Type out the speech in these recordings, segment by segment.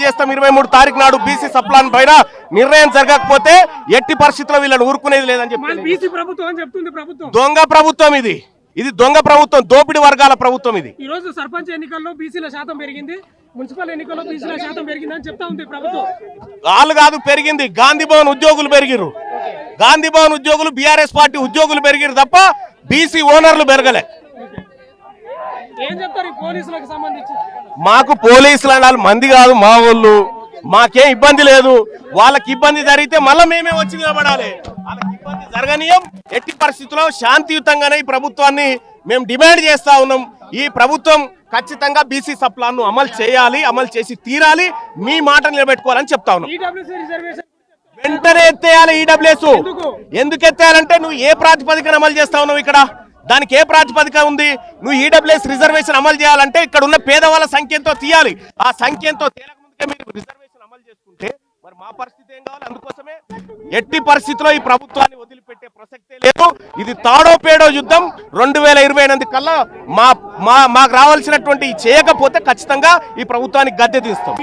చేస్తాం 23 తారీఖు నాడు బీసీ సప్లాన్ పైన నిర్ణయం జరగకపోతే ఎట్టి పరిస్థితుల్లో వీళ్ళని ఊరుకునేది లేదని చెప్పి దొంగ ప్రభుత్వం ఇది దొంగ ప్రభుత్వం, దోపిడి వర్గాల ప్రభుత్వం ఇది. ఈ రోజు సర్పంచ్ ఎన్నికల్లో బీసీల శాతం పెరిగింది, మున్సిపల్ ఎన్నికల్లో బీసీల శాతం పెరిగింది అని చెప్తా ఉంది ప్రభుత్వం. వాళ్ళు కాదు పెరిగింది, గాంధీ భవన్ ఉద్యోగులు పెరిగిరు. గాంధీ భవన్ ఉద్యోగులు బీఆర్ఎస్ పార్టీ ఉద్యోగులు పెరిగిరు తప్ప బీసీ ఓనర్లు పెరగలే. ఏం చెప్తారు ఈ పోలీసులకు సంబంధించి? మాకు పోలీసులు అనాలి మంది కాదు మా వాళ్ళు, మాకేం ఇబ్బంది లేదు. వాళ్ళకి ఇబ్బంది జరిగితే మళ్ళీ మేమే వచ్చి నిలబడాలి. వాళ్ళకి ఇబ్బంది జరగనీయం. ఎట్టి పరిస్థితుల్లో శాంతియుతంగానే ఈ ప్రభుత్వాన్ని మేము డిమాండ్ చేస్తా ఉన్నాం. ఈ ప్రభుత్వం ఖచ్చితంగా బీసీ సప్లాన్ ను అమలు చేయాలి, అమలు చేసి తీరాలి. మీ మాట నిలబెట్టుకోవాలని చెప్తా ఉన్నాం. వెంటనే ఎత్తేయాలి ఈడబ్ల్యూఎస్. ఎందుకు ఎత్తేయాలంటే నువ్వు ఏ ప్రాతిపదికన అమలు చేస్తా ఉన్నావు? ఇక్కడ దానికి ఏ ప్రాతిపదిక ఉంది? నువ్వు ఈడబ్ల్యూఎస్ రిజర్వేషన్ అమలు చేయాలంటే ఇక్కడ ఉన్న పేదవాళ్ళ సంఖ్యతో తీయాలి. ఆ సంఖ్యతో తేలక ముందుకే మీరు రిజర్వేషన్ అమలు చేసుకుంటే మరి మా పరిస్థితి ఏం కావాలి? అందుకోసమే ఎట్టి పరిస్థితిలో ఈ ప్రభుత్వాన్ని వదిలిపెట్టే ప్రసక్తే లేదు. ఇది తాడో పేడో యుద్ధం. 2028 కల్లా మాకు రావాల్సినటువంటి చేయకపోతే ఖచ్చితంగా ఈ ప్రభుత్వానికి గద్దె తీస్తాం.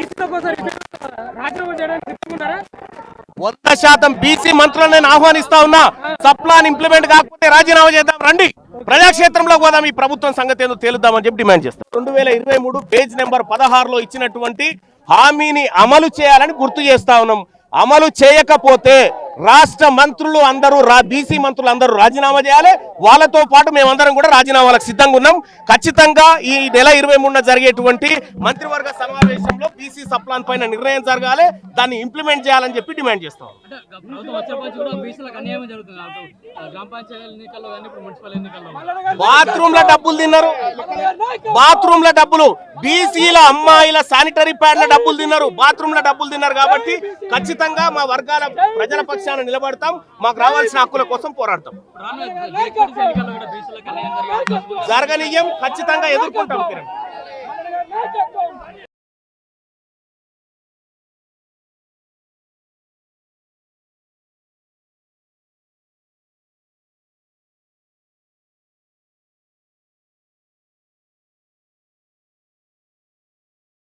100% బీసీ మంత్రులను నేను ఆహ్వానిస్తా ఉన్నా. సప్లాన్ ఇంప్లిమెంట్ కాకపోతే రాజీనామా చేద్దాం, రండి ప్రజాక్షేత్రంలో పోదాం, ఈ ప్రభుత్వం సంగతి ఏదో తేలుద్దామని చెప్పి డిమాండ్ చేస్తాం. 2023 పేజ్ నెంబర్ 16లో ఇచ్చినటువంటి హామీని అమలు చేయాలని గుర్తు చేస్తా ఉన్నాం. అమలు చేయకపోతే రాష్ట్ర మంత్రులు అందరూ బీసీ మంత్రులు అందరూ రాజీనామా చేయాలి. వాళ్ళతో పాటు మేమందరం కూడా రాజీనామాలకు సిద్ధంగా ఉన్నాం. ఖచ్చితంగా ఈ నెల 23న జరిగేటువంటి మంత్రివర్గ సమావేశంలో బీసీ సప్లాన్ పైన నిర్ణయం జరగాలి, దాన్ని ఇంప్లిమెంట్ చేయాలని చెప్పి డిమాండ్ చేస్తాం. బాత్రూమ్ లో డబ్బులు తిన్నారు, బాత్రూమ్ లో డబ్బులు, బీసీల అమ్మాయిల శానిటరీ ప్యాడ్ల డబ్బులు తిన్నారు, బాత్రూమ్ లో డబ్బులు తిన్నారు. కాబట్టి ఖచ్చితంగా మా వర్గాల ప్రజల పక్షాన నిలబడతాం. మాకు రావాల్సిన హక్కుల కోసం పోరాడతాం. జరగనీయం, ఖచ్చితంగా ఎదుర్కొంటాం.